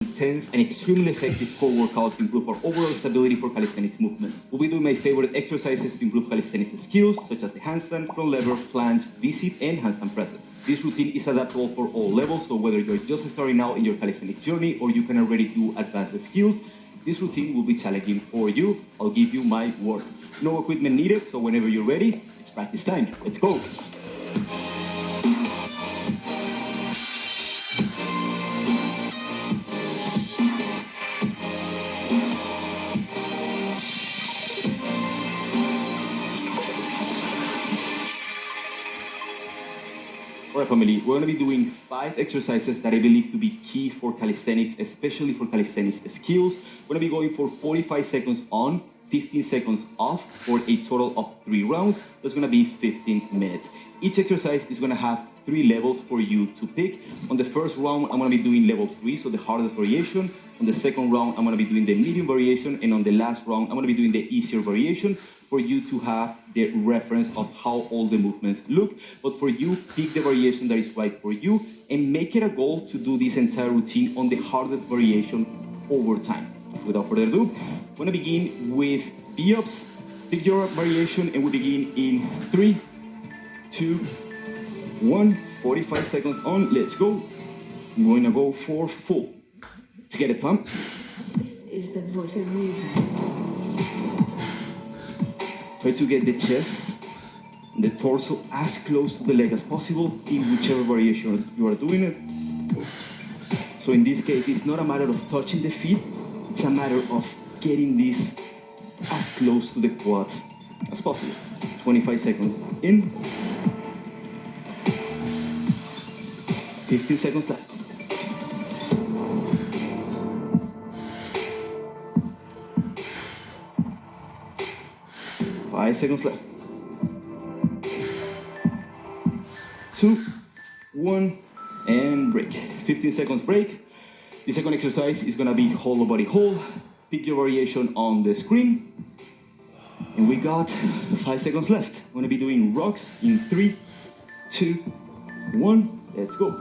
intense and extremely effective core workout to improve our overall stability for calisthenics movements. We'll be doing my favorite exercises to improve calisthenics skills, such as the handstand, front lever, planche, V-sit, and handstand presses. This routine is adaptable for all levels, so whether you're just starting out in your calisthenics journey or you can already do advanced skills, this routine will be challenging for you. I'll give you my word. No equipment needed, so whenever you're ready, it's practice time. Let's go. All right, family, we're going to be doing 5 exercises that I believe to be key for calisthenics, especially for calisthenics skills. We're going to be going for 45 seconds on, 15 seconds off, for a total of 3 rounds. That's going to be 15 minutes. Each exercise is going to have 3 levels for you to pick. On the first round, I'm going to be doing level 3, so the hardest variation. On the second round, I'm going to be doing the medium variation. And on the last round, I'm going to be doing the easier variation for you to have the reference of how all the movements look. But for you, pick the variation that is right for you and make it a goal to do this entire routine on the hardest variation over time. Without further ado, I'm going to begin with V-ups. Pick your variation and we begin in 3, 2, 1. 45 seconds on. Let's go. I'm going to go for full. Let's get it, fam. This is the voice of reason. Try to get the chest and the torso as close to the leg as possible in whichever variation you are doing it. So in this case, it's not a matter of touching the feet, it's a matter of getting this as close to the quads as possible. 25 seconds in. 15 seconds left. Five seconds left. 2, 1, and break. 15 seconds break. The second exercise is gonna be hollow body hold. Pick your variation on the screen. And we got 5 seconds left. I'm gonna be doing rocks in 3, 2, 1. Let's go.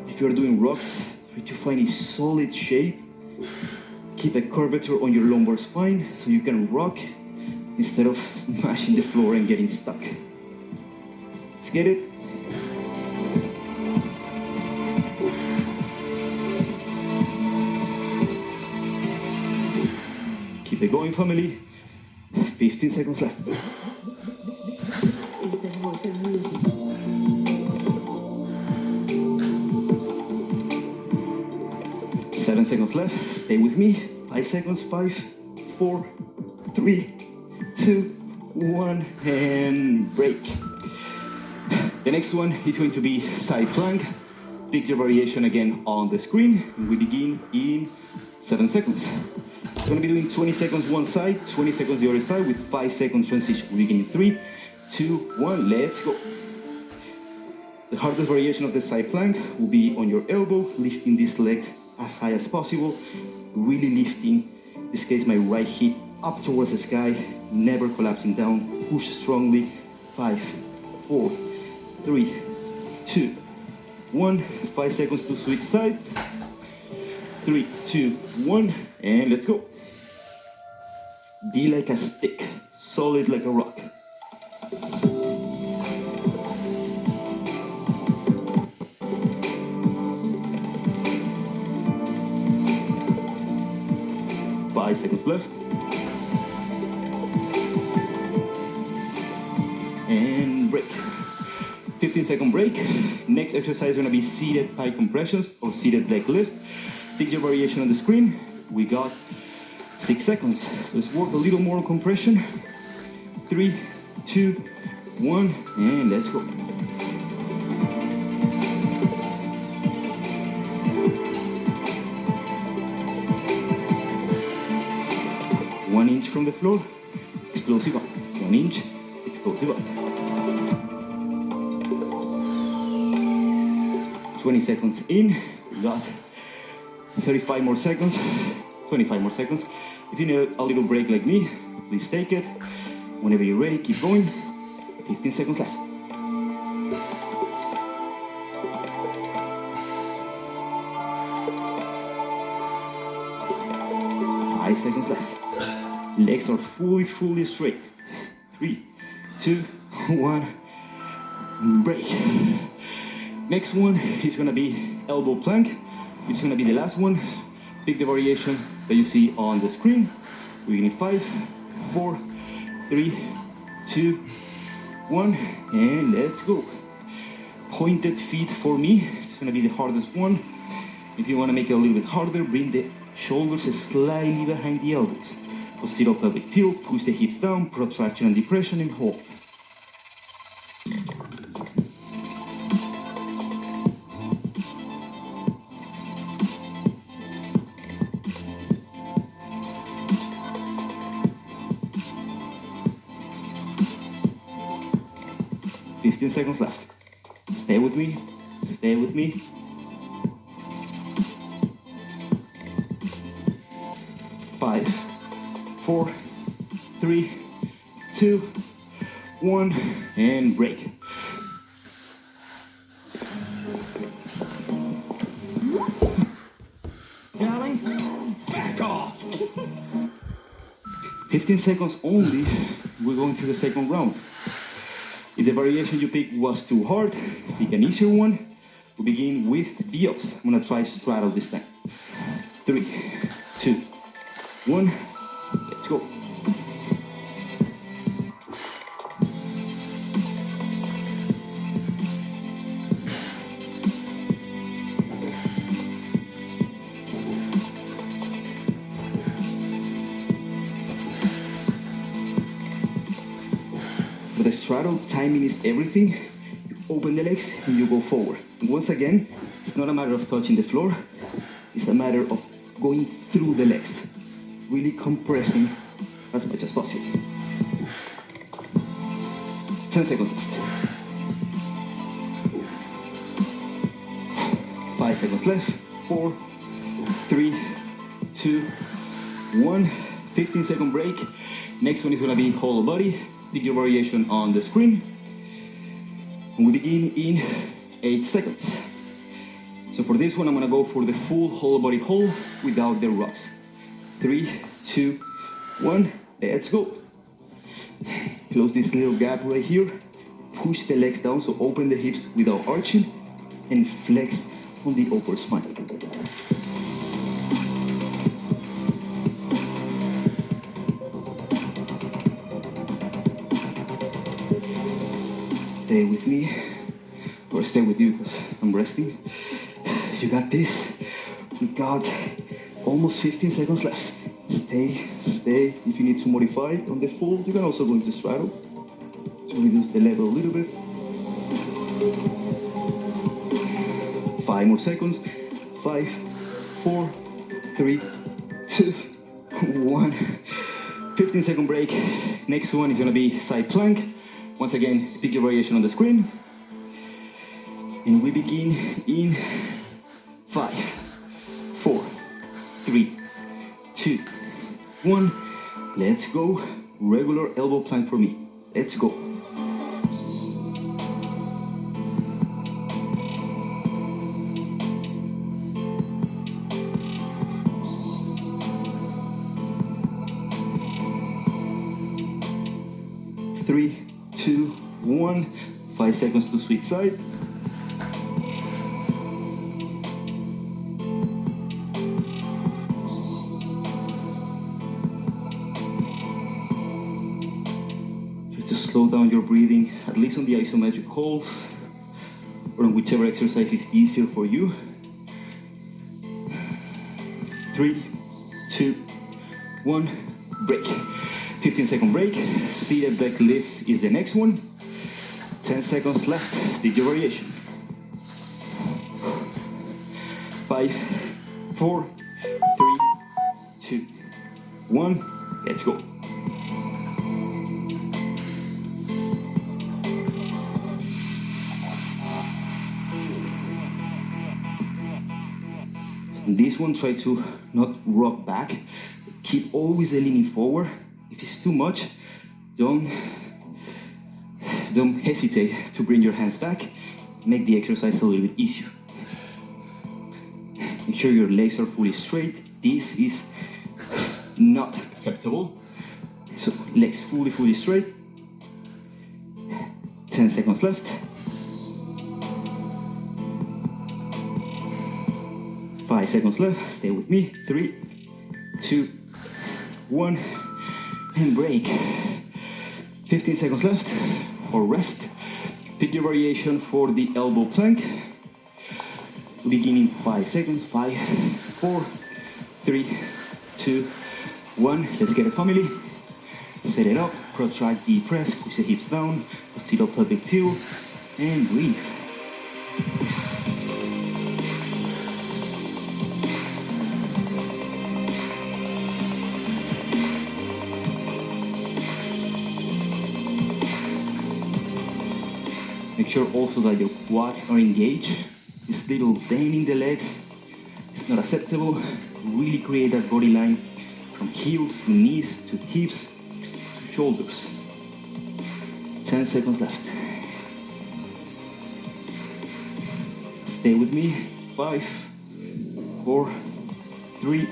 If you're doing rocks, try to find a solid shape. Keep a curvature on your lumbar spine so you can rock instead of smashing the floor and getting stuck. Let's get it. Keep it going, family. 15 seconds left. Is the voice of reason. 7 seconds left. Stay with me. 5 seconds. 5, 4, 3, 2, 1, and break. The next one is going to be side plank. Pick your variation again on the screen. We begin in 7 seconds. We're going to be doing 20 seconds one side, 20 seconds the other side with 5 second transition. We begin in 3, 2, 1. Let's go. The hardest variation of the side plank will be on your elbow, lifting these legs as high as possible, really lifting, in this case, my right hip up towards the sky, never collapsing down, push strongly. 5, 4, 3, 2, 1. 5 seconds to switch side. 3, 2, 1, and let's go. Be like a stick, solid like a rock. Seconds left. And break. 15-second break. Next exercise is going to be seated thigh compressions or seated leg lift. Pick your variation on the screen. We got 6 seconds. So let's work a little more on compression. 3, 2, 1, and let's go. From the floor, explosive up. 1 inch, explosive up. 20 seconds in, we got 35 more seconds, 25 more seconds. If you need a little break like me, please take it. Whenever you're ready, keep going. 15 seconds left. 5 seconds left. Legs are fully straight. 3, 2, 1, break. Next one is gonna be elbow plank. It's gonna be the last one. Pick the variation that you see on the screen. We're in 5, 4, 3, 2, 1, and let's go. Pointed feet for me. It's gonna be the hardest one. If you wanna make it a little bit harder, bring the shoulders slightly behind the elbows. Posterior pelvic tilt, push the hips down, protraction and depression, and hold. Seconds left. Stay with me. Stay with me. 5, 4, 3, 2, 1, and break. Darling, back off. 15 seconds only. We're going to the second round. If the variation you pick was too hard, pick an easier one. We begin with the ups. I'm gonna try straddle this time. 3, 2, 1, let's go. For the straddle, timing is everything. You open the legs and you go forward. And once again, it's not a matter of touching the floor. It's a matter of going through the legs. Really compressing as much as possible. 10 seconds left. 5 seconds left. 4, 3, 2, 1. 15-second break. Next one is gonna be hollow body. Pick your variation on the screen. And we begin in 8 seconds. So for this one, I'm gonna go for the full whole body hold without the rocks. 3, 2, 1, let's go. Close this little gap right here. Push the legs down, so open the hips without arching and flex on the upper spine. Stay with me, or stay with you because I'm resting. You got this. We got almost 15 seconds left. Stay. If you need to modify on the full, you can also go into straddle to reduce the level a little bit. 5 more seconds. 5, 4, 3, 2, 1. 15-second break. Next one is gonna be side plank. Once again, pick your variation on the screen. And we begin in 5, 4, 3, 2, 1. Let's go. Regular elbow plank for me. Let's go. Three, 2, 1. 5 seconds to switch side. Try to slow down your breathing, at least on the isometric holds, or on whichever exercise is easier for you. 3, 2, 1, break. 15-second break. Seated back lift is the next one. 10 seconds left. Pick your variation. 5, 4, 3, 2, 1. Let's go. In this one, try to not rock back. Keep always leaning forward. If it's too much, don't hesitate to bring your hands back. Make the exercise a little bit easier. Make sure your legs are fully straight. This is not acceptable. So legs fully straight. 10 seconds left. 5 seconds left. Stay with me. 3, 2, 1, and break. 15 seconds left, or rest. Pick your variation for the elbow plank. Beginning 5 seconds. 5, 4, 3, 2, 1. Let's get it, family. Set it up, protract, deep press, push the hips down, posterior pelvic tilt, and breathe. Make sure also that your quads are engaged. This little bend in the legs is not acceptable. Really create that body line from heels to knees to hips to shoulders. 10 seconds left. Stay with me. 5, 4, 3,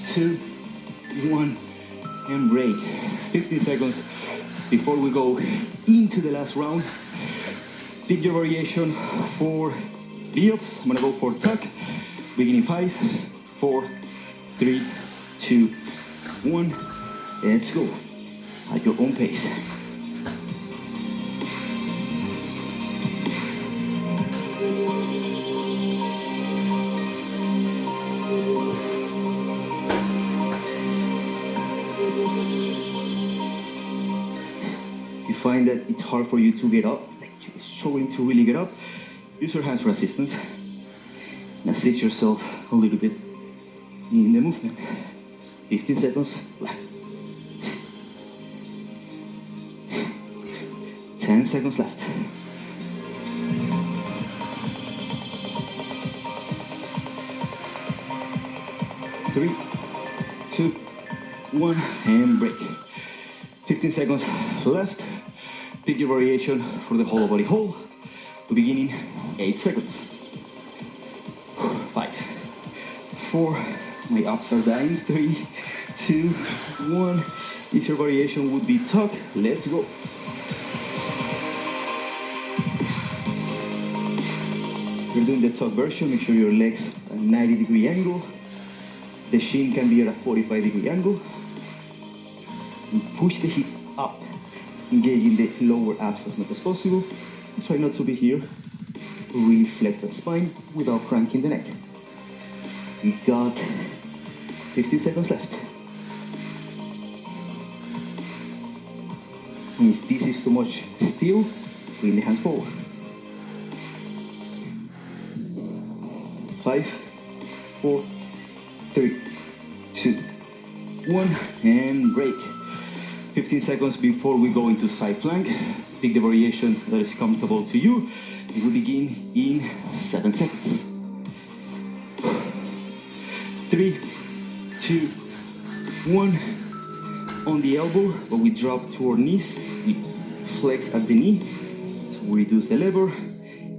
2, 1, and break. 15 seconds before we go into the last round. Pick your variation for biops. I'm gonna go for tuck. Beginning 5, 4, 3, 2, 1. Let's go. At your own pace. You find that it's hard for you to get up, like you're struggling to really get up, use your hands for assistance and assist yourself a little bit in the movement. 15 seconds left. 10 seconds left. 3, 2, 1, and break. 15 seconds left. Pick your variation for the whole body hold. Beginning 8 seconds. 5, 4, my abs are dying. 3, 2, 1. If your variation would be tuck, let's go. If you're doing the tuck version, make sure your legs are at a 90-degree angle. The shin can be at a 45-degree angle. And push the hips up, engaging the lower abs as much as possible. Try not to be here. Really flex the spine without cranking the neck. We got 15 seconds left. And if this is too much still, bring the hands forward. 5, 4, 3, 2, 1, and break. 15 seconds before we go into side plank. Pick the variation that is comfortable to you. And we begin in 7 seconds. 3, 2, 1. On the elbow, but we drop to our knees. We flex at the knee. So we reduce the lever.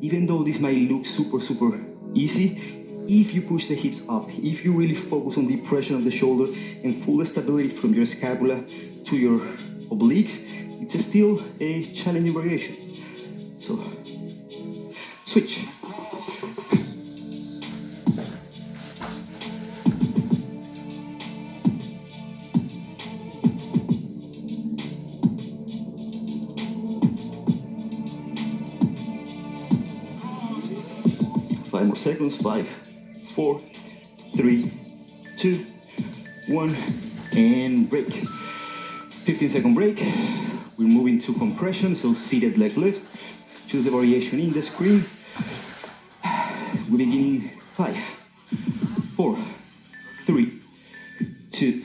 Even though this might look super easy, if you push the hips up, if you really focus on depression of the shoulder and full stability from your scapula to your obliques, it's still a challenging variation. So, switch. Five more seconds. 5, 4, 3, 2, 1, and break. 15-second break. We're moving to compression, so seated leg lift. Choose the variation in the screen. We're beginning 5, 4, 3, 2,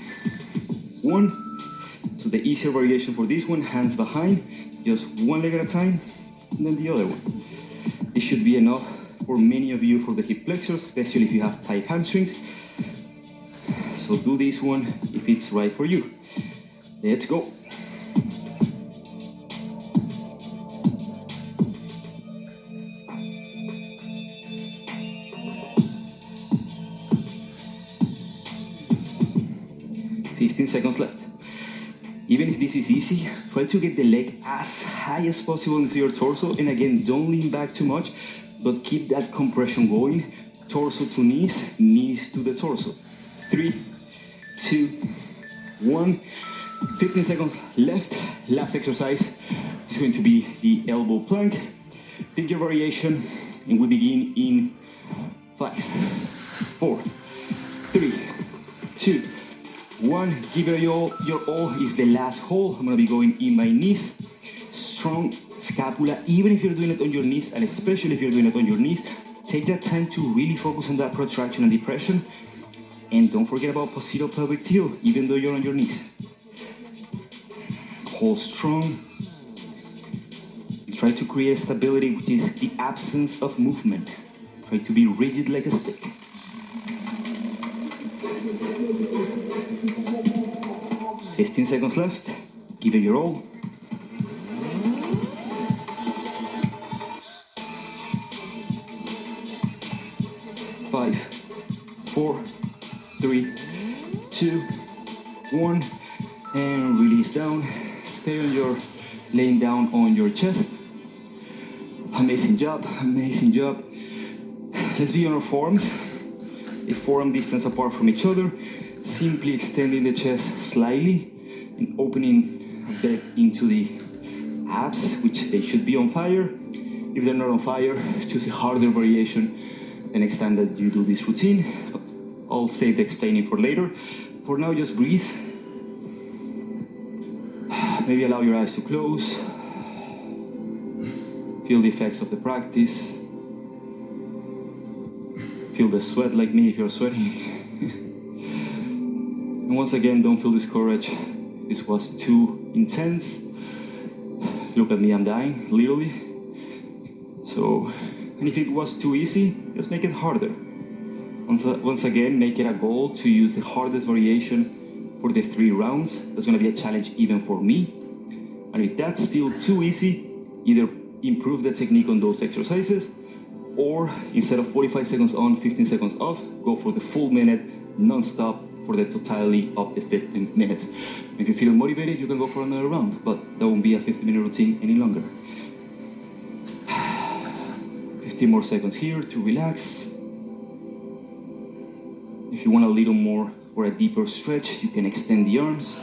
1. So the easier variation for this one, hands behind, just one leg at a time, and then the other one. This should be enough for many of you for the hip flexors, especially if you have tight hamstrings. So do this one if it's right for you. Let's go. 15 seconds left. Even if this is easy, try to get the leg as high as possible into your torso, and again, don't lean back too much, but keep that compression going. Torso to knees, knees to the torso. 3, 2, 1. 15 seconds left. Last exercise is going to be the elbow plank. Pick your variation, and we begin in 5, 4, 3, 2, 1. Give it your all is the last hold. I'm gonna be going in my knees. Strong scapula, even if you're doing it on your knees, and especially if you're doing it on your knees, take that time to really focus on that protraction and depression. And don't forget about posterior pelvic tilt, even though you're on your knees. Hold strong. Try to create stability, which is the absence of movement. Try to be rigid like a stick. "15 seconds left. Give it your all. Five, 4, 3, 2, 1, and release down. Stay on your, laying down on your chest. Amazing job, amazing job. Let's be on our forearms, a forearm distance apart from each other, simply extending the chest slightly and opening a bit into the abs, which they should be on fire. If they're not on fire, choose a harder variation the next time that you do this routine. I'll save the explaining for later. For now, just breathe. Maybe allow your eyes to close. Feel the effects of the practice. Feel the sweat like me if you're sweating. And once again, don't feel discouraged. This was too intense. Look at me, I'm dying, literally. So, and if it was too easy, just make it harder. Once again, make it a goal to use the hardest variation for the 3 rounds. That's gonna be a challenge even for me. And if that's still too easy, either improve the technique on those exercises, or instead of 45 seconds on, 15 seconds off, go for the full minute, non-stop, for the totality of the 15 minutes. If you feel motivated, you can go for another round, but that won't be a 15-minute routine any longer. 15 more seconds here to relax. If you want a little more or a deeper stretch, you can extend the arms.